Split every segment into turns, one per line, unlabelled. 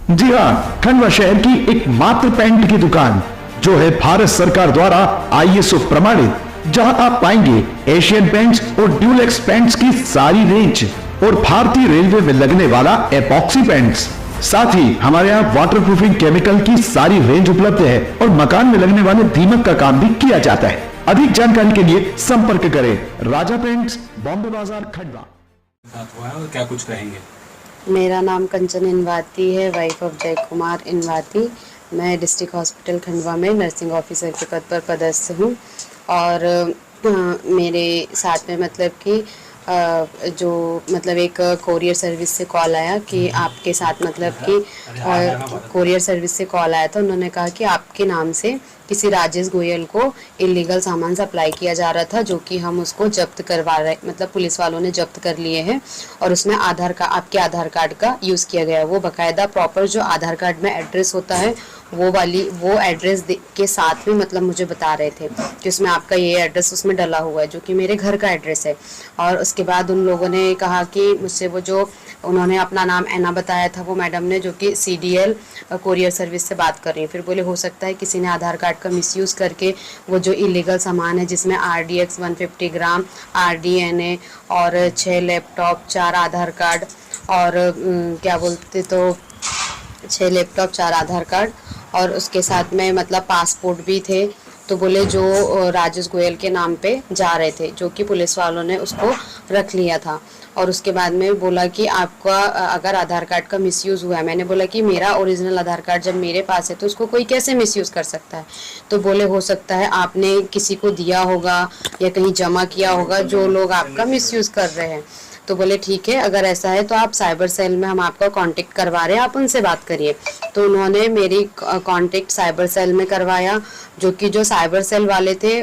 जी हाँ, खंडवा शहर की एकमात्र पेंट की दुकान जो है भारत सरकार द्वारा ISO प्रमाणित, जहां आप पाएंगे एशियन पेंट्स और ड्यूलेक्स पेंट्स की सारी रेंज और भारतीय रेलवे में लगने वाला एपॉक्सी पेंट्स। साथ ही हमारे यहाँ वाटरप्रूफिंग केमिकल की सारी रेंज उपलब्ध है और मकान में लगने वाले दीमक का काम भी किया जाता है। अधिक जानकारी के लिए संपर्क करें राजा पेंट्स, बॉम्बे बाजार, खंडवा।
और क्या कुछ कहेंगे?
मेरा नाम कंचन इनवाती है, वाइफ ऑफ जय कुमार इनवाती। मैं डिस्ट्रिक्ट हॉस्पिटल खंडवा में नर्सिंग ऑफिसर के पद पर पदस्थ हूँ। और मेरे साथ में मतलब कि जो मतलब एक कोरियर सर्विस से कॉल आया कि आपके साथ मतलब कि कोरियर सर्विस से कॉल आया था। उन्होंने कहा कि आपके नाम से किसी राजेश गोयल को इलीगल सामान सप्लाई किया जा रहा था, जो कि हम उसको जब्त करवा रहे, मतलब पुलिस वालों ने जब्त कर लिए हैं और उसमें आपके आधार कार्ड का यूज़ किया गया है। वो बाकायदा प्रॉपर जो आधार कार्ड में एड्रेस होता है वो एड्रेस के साथ में मतलब मुझे बता रहे थे कि उसमें आपका ये एड्रेस उसमें डला हुआ है, जो कि मेरे घर का एड्रेस है। और उसके बाद उन लोगों ने कहा कि मुझसे वो जो उन्होंने अपना नाम ऐना बताया था, वो मैडम ने, जो कि CDL कोरियर सर्विस से बात कर रही है। फिर बोले हो सकता है किसी ने आधार कार्ड का मिसयूज़ करके वो जो इलीगल सामान है जिसमें RDX 150 ग्राम, RDNA और 6 लैपटॉप, 4 आधार कार्ड और क्या बोलते तो 6 लैपटॉप, 4 आधार कार्ड और उसके साथ में मतलब पासपोर्ट भी थे। तो बोले जो राजेश गोयल के नाम पे जा रहे थे, जो कि पुलिस वालों ने उसको रख लिया था। और उसके बाद में बोला कि आपका अगर आधार कार्ड का मिसयूज़ हुआ है। मैंने बोला कि मेरा ओरिजिनल आधार कार्ड जब मेरे पास है तो उसको कोई कैसे मिसयूज़ कर सकता है। तो बोले हो सकता है आपने किसी को दिया होगा या कहीं जमा किया होगा जो लोग आपका मिसयूज़ कर रहे हैं। तो बोले ठीक है, अगर ऐसा है तो आप साइबर सेल में हम आपका कांटेक्ट करवा रहे हैं, आप उनसे बात करिए। तो उन्होंने मेरी कांटेक्ट साइबर सेल में करवाया, जो साइबर सेल वाले थे,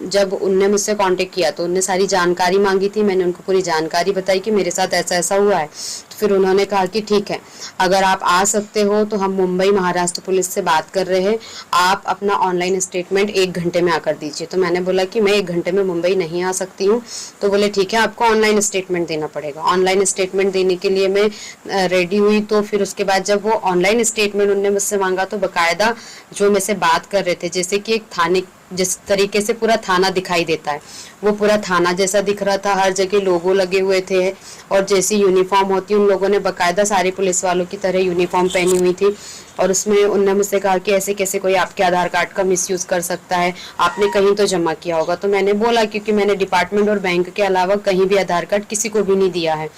जब उनने मुझसे कांटेक्ट किया तो उनने सारी जानकारी मांगी थी। मैंने उनको पूरी जानकारी बताई कि मेरे साथ ऐसा ऐसा हुआ है। तो फिर उन्होंने कहा कि ठीक है, अगर आप आ सकते हो तो हम मुंबई महाराष्ट्र पुलिस से बात कर रहे हैं, आप अपना ऑनलाइन स्टेटमेंट 1 घंटे में आकर दीजिए। तो मैंने बोला कि मैं 1 घंटे में मुंबई नहीं आ सकती हूँ। तो बोले ठीक है, आपको ऑनलाइन स्टेटमेंट देना पड़ेगा। ऑनलाइन स्टेटमेंट देने के लिए मैं रेडी हुई। तो फिर उसके बाद जब वो ऑनलाइन स्टेटमेंट उनने मुझसे मांगा तो बाकायदा जो मेरे से बात कर रहे थे, जैसे कि एक थाने, जिस तरीके से पूरा थाना दिखाई देता है वो पूरा थाना जैसा दिख रहा था। हर जगह लोगो लगे हुए थे और जैसी यूनिफॉर्म होती है, उन लोगों ने बाकायदा सारे पुलिस वालों की तरह यूनिफॉर्म पहनी हुई थी। और उसमें उनने मुझसे कहा कि ऐसे कैसे कोई आपके आधार कार्ड का मिसयूज़ कर सकता है, आपने कहीं तो जमा किया होगा। तो मैंने बोला क्योंकि मैंने डिपार्टमेंट और बैंक के अलावा कहीं भी आधार कार्ड किसी को भी नहीं दिया है।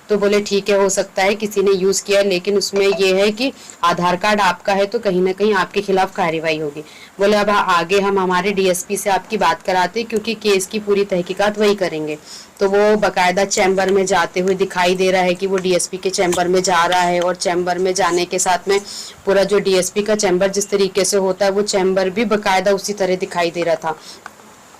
तो बोले ठीक है, हो सकता है किसी ने यूज़ किया, लेकिन उसमें ये है कि आधार कार्ड आपका है तो कहीं ना कहीं आपके खिलाफ कार्रवाई होगी। बोले अब आगे हम हमारे DSP से आपकी बात कराते, क्योंकि केस की पूरी तहकीकात वही करेंगे। तो वो बाकायदा चैम्बर में जाते हुए दिखाई दे रहा है कि वो DSP के चैम्बर में जा रहा है। और चैम्बर में जाने के साथ में पूरा जो DSP का चैम्बर जिस तरीके से होता है वो चैम्बर भी बाकायदा उसी तरह दिखाई दे रहा था।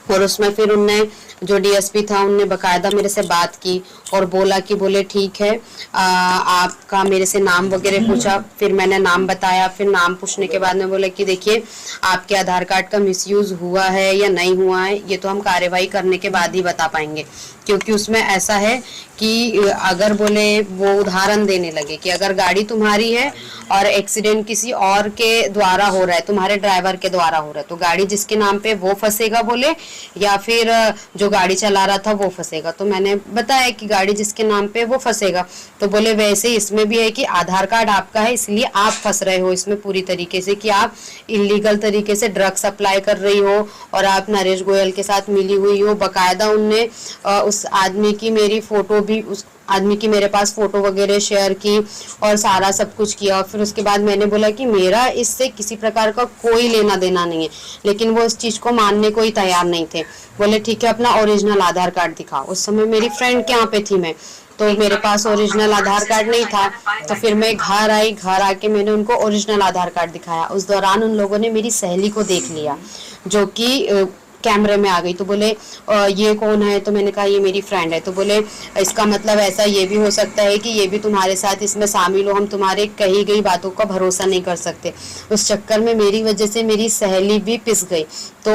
और उसमें फिर उनने जो DSP था उनने बाकायदा मेरे से बात की और बोला कि बोले ठीक है, आपका मेरे से नाम वगैरह पूछा। फिर मैंने नाम बताया। फिर नाम पूछने के बाद में बोला कि देखिए, आपके आधार कार्ड का मिसयूज़ हुआ है या नहीं हुआ है ये तो हम कार्रवाई करने के बाद ही बता पाएंगे, क्योंकि उसमें ऐसा है कि अगर बोले वो उदाहरण देने लगे कि अगर गाड़ी तुम्हारी है और एक्सीडेंट किसी और के द्वारा हो रहा है, तुम्हारे ड्राइवर के द्वारा हो रहा है, तो गाड़ी जिसके नाम पे वो फंसेगा बोले, या फिर जो गाड़ी चला रहा था वो फंसेगा। तो मैंने बताया कि गाड़ी जिसके नाम पे वो फंसेगा। तो बोले वैसे इसमें भी है कि आधार कार्ड आपका है इसलिए आप फंस रहे हो इसमें पूरी तरीके से, कि आप इलीगल तरीके से ड्रग सप्लाई कर रही हो और आप नरेश गोयल के साथ मिली हुई हो। बाकायदा उनने उस आदमी की मेरी फोटो भी, उस आदमी की मेरे पास फोटो वगैरह शेयर की और सारा सब कुछ किया। और फिर उसके बाद मैंने बोला कि मेरा इससे किसी प्रकार का कोई लेना देना नहीं है, लेकिन वो इस चीज़ को मानने को ही तैयार नहीं थे। बोले ठीक है, अपना ओरिजिनल आधार कार्ड दिखाओ। उस समय मेरी फ्रेंड के यहाँ पे थी मैं, तो मेरे पास ओरिजिनल आधार कार्ड नहीं था। तो फिर मैं घर आई, घर आके मैंने उनको ओरिजिनल आधार कार्ड दिखाया। उस दौरान उन लोगों ने मेरी सहेली को देख लिया, जो कि कैमरे में आ गई। तो बोले ये कौन है? तो मैंने कहा ये मेरी फ्रेंड है। तो बोले इसका मतलब ऐसा ये भी हो सकता है कि ये भी तुम्हारे साथ इसमें शामिल हो, हम तुम्हारे कही गई बातों का भरोसा नहीं कर सकते। उस चक्कर में मेरी वजह से मेरी सहेली भी पिस गई। तो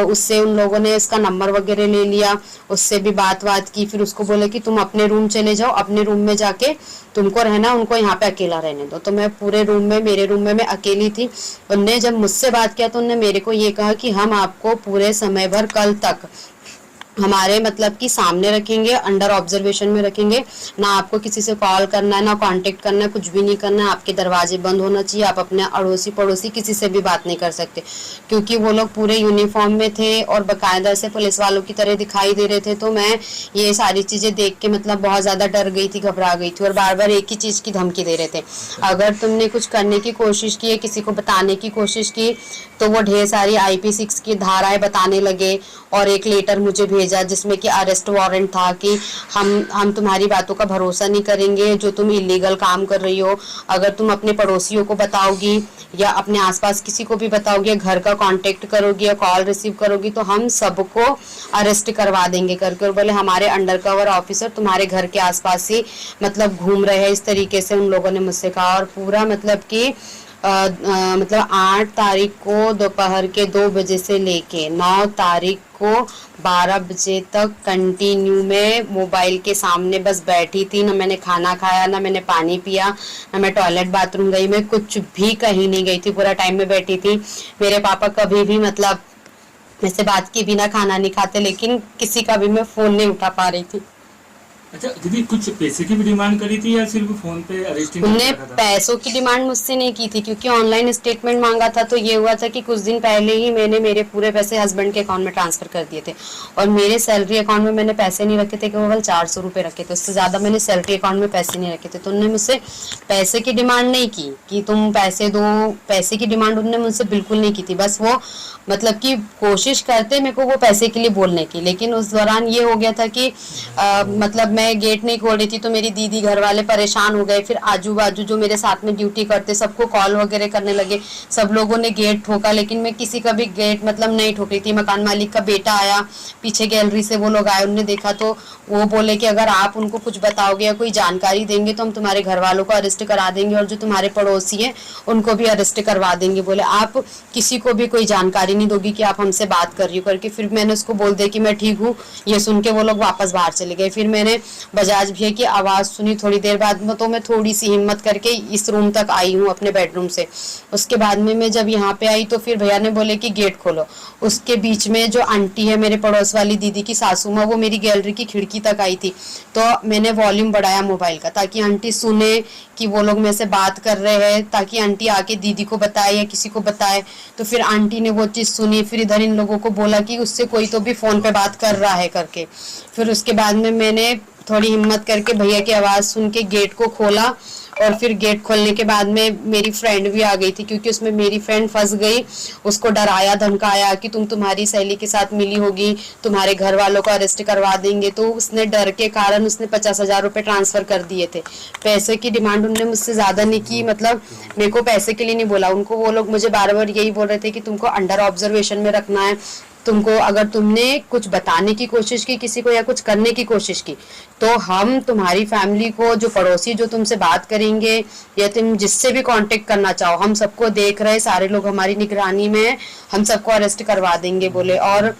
उससे उन लोगों ने इसका नंबर वगैरह ले लिया, उससे भी बात की। फिर उसको बोले कि तुम अपने रूम चले जाओ, अपने रूम में जाके तुमको रहना, उनको यहाँ पे अकेला रहने दो। तो मैं पूरे रूम में, मेरे रूम में मैं अकेली थी। उनने जब मुझसे बात किया तो उनने मेरे को ये कहा कि हम आपको पूरे समय भर कल तक हमारे मतलब कि सामने रखेंगे, अंडर ऑब्जर्वेशन में रखेंगे, ना आपको किसी से कॉल करना है, ना कांटेक्ट करना है, कुछ भी नहीं करना है। आपके दरवाजे बंद होना चाहिए, आप अपने अड़ोसी पड़ोसी किसी से भी बात नहीं कर सकते। क्योंकि वो लोग पूरे यूनिफॉर्म में थे और बाकायदा से पुलिस वालों की तरह दिखाई दे रहे थे। तो मैं ये सारी चीजें देख के मतलब बहुत ज्यादा डर गई थी, घबरा गई थी, और बार बार एक ही चीज की धमकी दे रहे थे, अगर तुमने कुछ करने की कोशिश की है, किसी को बताने की कोशिश की, तो वो ढेर सारी IP 6 की धाराएं बताने लगे। और एक लेटर मुझे भेजा जिसमें कि अरेस्ट वारंट था कि हम तुम्हारी बातों का भरोसा नहीं करेंगे, जो तुम इलीगल काम कर रही हो। अगर तुम अपने पड़ोसियों को बताओगी या अपने आसपास किसी को भी बताओगी, घर का कांटेक्ट करोगी या कॉल रिसीव करोगी, तो हम सबको अरेस्ट करवा देंगे करके। और बोले हमारे अंडरकवर ऑफिसर तुम्हारे घर के आसपास ही मतलब घूम रहे हैं, इस तरीके से उन लोगों ने मुझसे कहा। और पूरा मतलब कि मतलब 8 तारीख को दोपहर के 2 बजे से लेके 9 तारीख को 12 बजे तक कंटिन्यू में मोबाइल के सामने बस बैठी थी। ना मैंने खाना खाया, ना मैंने पानी पिया, ना मैं टॉयलेट बाथरूम गई, मैं कुछ भी कहीं नहीं गई थी, पूरा टाइम में बैठी थी। मेरे पापा कभी भी मतलब मुझसे बात के बिना खाना नहीं खाते, लेकिन किसी का भी मैं फोन नहीं उठा पा रही थी।
अच्छा दीदी, कुछ पैसे की भी डिमांड करी थी या सिर्फ फोन पे अरेस्टिंग?
उनने पैसों की डिमांड मुझसे नहीं की थी, क्योंकि ऑनलाइन स्टेटमेंट मांगा था। तो ये हुआ था कि कुछ दिन पहले ही मैंने मेरे पूरे पैसे हस्बैंड के अकाउंट में ट्रांसफर कर दिए थे, और मेरे सैलरी अकाउंट में मैंने पैसे नहीं रखे थे, केवल 400 रुपए रखे थे, उससे ज्यादा मैंने सैलरी अकाउंट में पैसे नहीं रखे थे। तो उन्होंने मुझसे पैसे की डिमांड नहीं की कि तुम पैसे दो, पैसे की डिमांड उन्होंने मुझसे बिल्कुल नहीं की थी। बस वो मतलब कि कोशिश करते मेरे को वो पैसे के लिए बोलने की। लेकिन उस दौरान ये हो गया था कि मतलब मैं गेट नहीं खोल रही थी, तो मेरी दीदी घर वाले परेशान हो गए। फिर आजू बाजू जो मेरे साथ में ड्यूटी करते सबको कॉल वगैरह करने लगे, सब लोगों ने गेट ठोका, लेकिन मैं किसी का भी गेट मतलब नहीं ठोक रही थी। मकान मालिक का बेटा आया, पीछे गैलरी से वो लोग आए, उन्होंने देखा तो वो बोले कि अगर आप उनको कुछ बताओगे या कोई जानकारी देंगे तो हम तुम्हारे घर वालों को अरेस्ट करा देंगे, और जो तुम्हारे पड़ोसी है उनको भी अरेस्ट करवा देंगे। बोले आप किसी को भी कोई जानकारी नहीं दोगी कि आप हमसे बात कर रही हो करके। फिर मैंने उसको बोल दिया कि मैं ठीक हूँ। ये सुन के वो लोग वापस बाहर चले गए। फिर मैंने बजाज भैया की आवाज़ सुनी थोड़ी देर बाद में, तो मैं थोड़ी सी हिम्मत करके इस रूम तक आई हूँ अपने बेडरूम से। उसके बाद में मैं जब यहाँ पे आई तो फिर भैया ने बोले कि गेट खोलो। उसके बीच में जो आंटी है मेरे पड़ोस वाली दीदी की सासू माँ, वो मेरी गैलरी की खिड़की तक आई थी। तो मैंने वॉल्यूम बढ़ाया मोबाइल का ताकि आंटी सुने कि वो लोग मेरे से बात कर रहे हैं, ताकि आंटी आके दीदी को बताए या किसी को बताए। तो फिर आंटी ने वो चीज़ सुनी, फिर इधर इन लोगों को बोला कि उससे कोई तो भी फ़ोन पे बात कर रहा है करके। फिर उसके बाद में मैंने थोड़ी हिम्मत करके भैया की आवाज़ सुन के गेट को खोला, और फिर गेट खोलने के बाद में मेरी फ्रेंड भी आ गई थी, क्योंकि उसमें मेरी फ्रेंड फंस गई। उसको डराया धमकाया कि तुम्हारी सहेली के साथ मिली होगी, तुम्हारे घर वालों को अरेस्ट करवा देंगे। तो उसने डर के कारण उसने 50,000 रुपये ट्रांसफ़र कर दिए थे। पैसे की डिमांड उन्होंने मुझसे ज़्यादा नहीं की, मतलब मेरे को पैसे के लिए नहीं बोला। उनको वो लोग मुझे बार बार यही बोल रहे थे कि तुमको अंडर ऑब्जर्वेशन में रखना है, तुमको अगर तुमने कुछ बताने की कोशिश की किसी को या कुछ करने की कोशिश की, तो हम तुम्हारी फैमिली को, जो पड़ोसी जो तुमसे बात करेंगे या तुम जिससे भी कांटेक्ट करना चाहो, हम सबको देख रहे, सारे लोग हमारी निगरानी में है, हम सबको अरेस्ट करवा देंगे बोले। और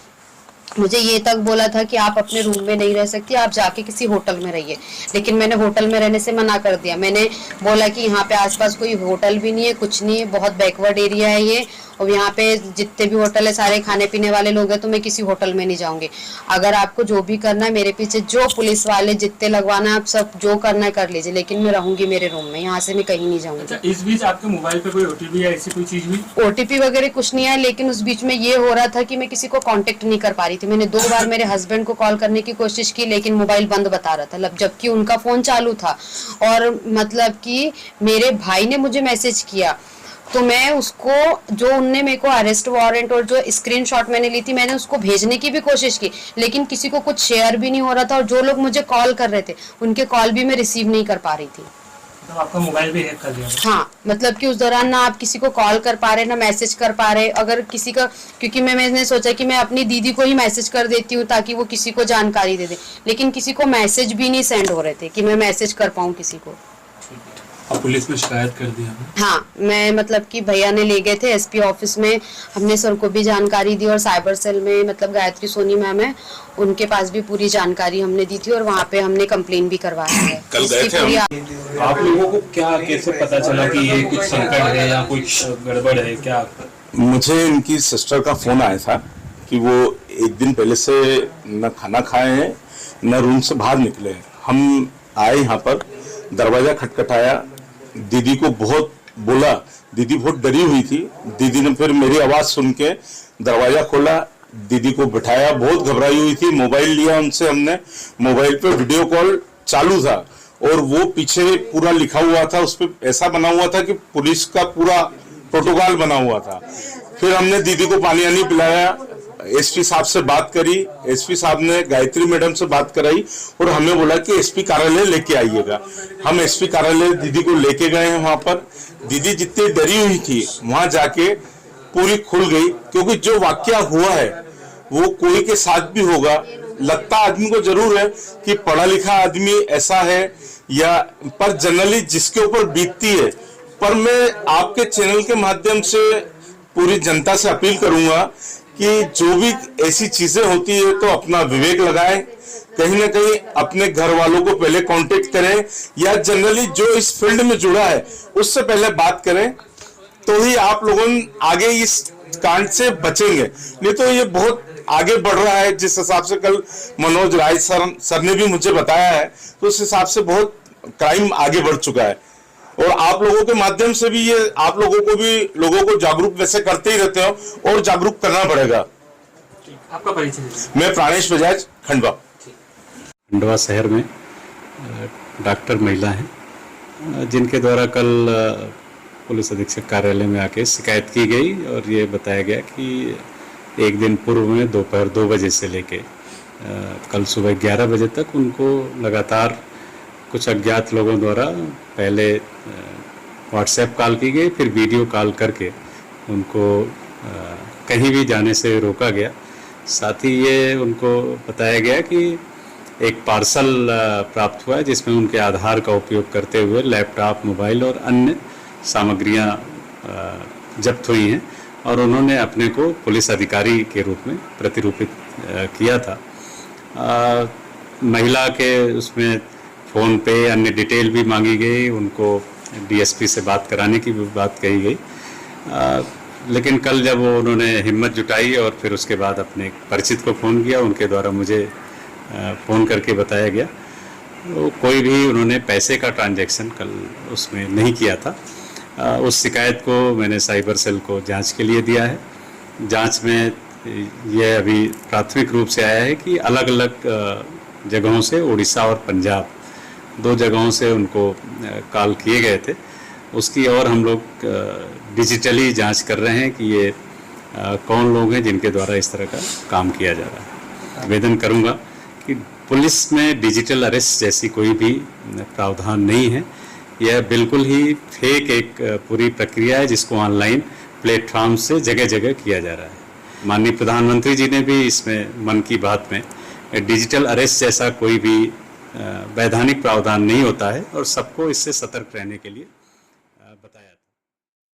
मुझे ये तक बोला था कि आप अपने रूम में नहीं रह सकती, आप जाके किसी होटल में रहिए। लेकिन मैंने होटल में रहने से मना कर दिया। मैंने बोला कि यहाँ पे आसपास कोई होटल भी नहीं है, कुछ नहीं है, बहुत बैकवर्ड एरिया है ये, और यहाँ पे जितने भी होटल है सारे खाने पीने वाले लोग हैं, तो मैं किसी होटल में नहीं जाऊंगी। अगर आपको जो भी करना है, मेरे पीछे जो पुलिस वाले जितने लगवाना है, आप सब जो करना है कर लीजिए, लेकिन मैं रहूंगी मेरे रूम में, यहाँ से मैं कहीं नहीं जाऊंगी।
अच्छा, इस बीच आपके मोबाइल पे कोई OTP या ऐसी कोई चीज हुई?
OTP वगैरह कुछ नहीं है, लेकिन उस बीच में ये हो रहा था कि मैं किसी को कांटेक्ट नहीं कर पा रही थी। मैंने 2 बार मेरे हस्बैंड को कॉल करने की कोशिश की, लेकिन मोबाइल बंद बता रहा था, जबकि उनका फोन चालू था। और मतलब कि मेरे भाई ने मुझे मैसेज किया, तो मैं उसको, जो उनने मेरे को अरेस्ट वारंट और जो स्क्रीनशॉट मैंने ली थी, मैंने उसको भेजने की भी कोशिश की, लेकिन किसी को कुछ शेयर भी नहीं हो रहा था। और जो लोग मुझे कॉल कर रहे थे, उनके कॉल भी मैं रिसीव नहीं कर पा रही थी।
तो आपका मोबाइल भी हैक कर लिया?
हाँ, मतलब कि उस दौरान ना आप किसी को कॉल कर पा रहे ना मैसेज कर पा रहे। अगर किसी का, क्योंकि मैंने सोचा कि मैं अपनी दीदी को ही मैसेज कर देती हूँ ताकि वो किसी को जानकारी दे दे, लेकिन किसी को मैसेज भी नहीं सेंड हो रहे थे कि मैं मैसेज कर पाऊँ किसी को।
अब पुलिस में शिकायत कर दी हमने?
हाँ, मैं मतलब कि भैया ने ले गए थे एसपी ऑफिस में, हमने सर को भी जानकारी दी और साइबर सेल में मतलब गायत्री सोनी मैम है, उनके पास भी पूरी जानकारी हमने दी थी और वहाँ पे हमने कंप्लेन भी करवाया है।
कल गए थे
आप लोगों को क्या कैसे पता चला कि ये कुछ संकट है या कुछ गड़बड़ है क्या?
मुझे इनकी सिस्टर का फोन आया था कि वो एक दिन पहले से न खाना खाए हैं न रूम से बाहर निकले हैं। हम आए यहाँ पर, दरवाजा खटखटाया, दीदी को बहुत बोला, दीदी बहुत डरी हुई थी। दीदी ने फिर मेरी आवाज सुन के दरवाजा खोला, दीदी को बिठाया, बहुत घबराई हुई थी। मोबाइल लिया उनसे हमने, मोबाइल पे वीडियो कॉल चालू था और वो पीछे पूरा लिखा हुआ था, उस पर ऐसा बना हुआ था कि पुलिस का पूरा प्रोटोकॉल बना हुआ था। फिर हमने दीदी को पानी वानी पिलाया, एसपी साहब से बात करी, एसपी साहब ने गायत्री मैडम से बात कराई और हमें बोला कि एसपी कार्यालय लेके आइएगा। हम एसपी कार्यालय दीदी को लेके गए हैं। वहां पर दीदी जितनी डरी हुई थी वहां जाके पूरी खुल गई, क्योंकि जो वाकया हुआ है वो कोई के साथ भी होगा। लगता आदमी को जरूर है कि पढ़ा लिखा आदमी ऐसा है या, पर जनरली जिसके ऊपर बीतती है। पर मैं आपके चैनल के माध्यम से पूरी जनता से अपील करूंगा कि जो भी ऐसी चीजें होती है तो अपना विवेक लगाएं, कहीं ना कहीं अपने घर वालों को पहले कांटेक्ट करें या जनरली जो इस फील्ड में जुड़ा है उससे पहले बात करें, तो ही आप लोगों आगे इस कांड से बचेंगे। नहीं तो ये बहुत आगे बढ़ रहा है। जिस हिसाब से कल मनोज राय सर ने भी मुझे बताया है, तो उस हिसाब से बहुत क्राइम आगे बढ़ चुका है। और आप लोगों के माध्यम से भी ये आप लोगों को जागरूक वैसे करते ही रहते हो और जागरूक करना पड़ेगा।
आपका परिचय?
मैं प्राणेश बजाज, खंडवा।
खंडवा शहर में डॉक्टर महिला हैं जिनके द्वारा कल पुलिस अधीक्षक कार्यालय में आके शिकायत की गई और ये बताया गया कि एक दिन पूर्व में दोपहर 2 बजे से लेके कल सुबह 11 बजे तक उनको लगातार कुछ अज्ञात लोगों द्वारा पहले व्हाट्सएप कॉल की गई, फिर वीडियो कॉल करके उनको कहीं भी जाने से रोका गया। साथ ही ये उनको बताया गया कि एक पार्सल प्राप्त हुआ है जिसमें उनके आधार का उपयोग करते हुए लैपटॉप, मोबाइल और अन्य सामग्रियां जब्त हुई हैं और उन्होंने अपने को पुलिस अधिकारी के रूप में प्रतिरूपित किया था। महिला के उसमें फ़ोन पे अन्य डिटेल भी मांगी गई, उनको डीएसपी से बात कराने की भी बात कही गई। लेकिन कल जब वो उन्होंने हिम्मत जुटाई और फिर उसके बाद अपने परिचित को फ़ोन किया, उनके द्वारा मुझे फ़ोन करके बताया गया तो कोई भी उन्होंने पैसे का ट्रांजैक्शन कल उसमें नहीं किया था। उस शिकायत को मैंने साइबर सेल को जांच के लिए दिया है। जांच में यह अभी प्राथमिक रूप से आया है कि अलग अलग जगहों से, उड़ीसा और पंजाब, 2 जगहों से उनको कॉल किए गए थे। उसकी और हम लोग डिजिटली जांच कर रहे हैं कि ये कौन लोग हैं जिनके द्वारा इस तरह का काम किया जा रहा है। आवेदन करूंगा कि पुलिस में डिजिटल अरेस्ट जैसी कोई भी प्रावधान नहीं है। यह बिल्कुल ही फेक एक पूरी प्रक्रिया है जिसको ऑनलाइन प्लेटफॉर्म से जगह जगह किया जा रहा है। माननीय प्रधानमंत्री जी ने भी इसमें मन की बात में डिजिटल अरेस्ट जैसा कोई भी वैधानिक प्रावधान नहीं होता है और सबको इससे सतर्क रहने के लिए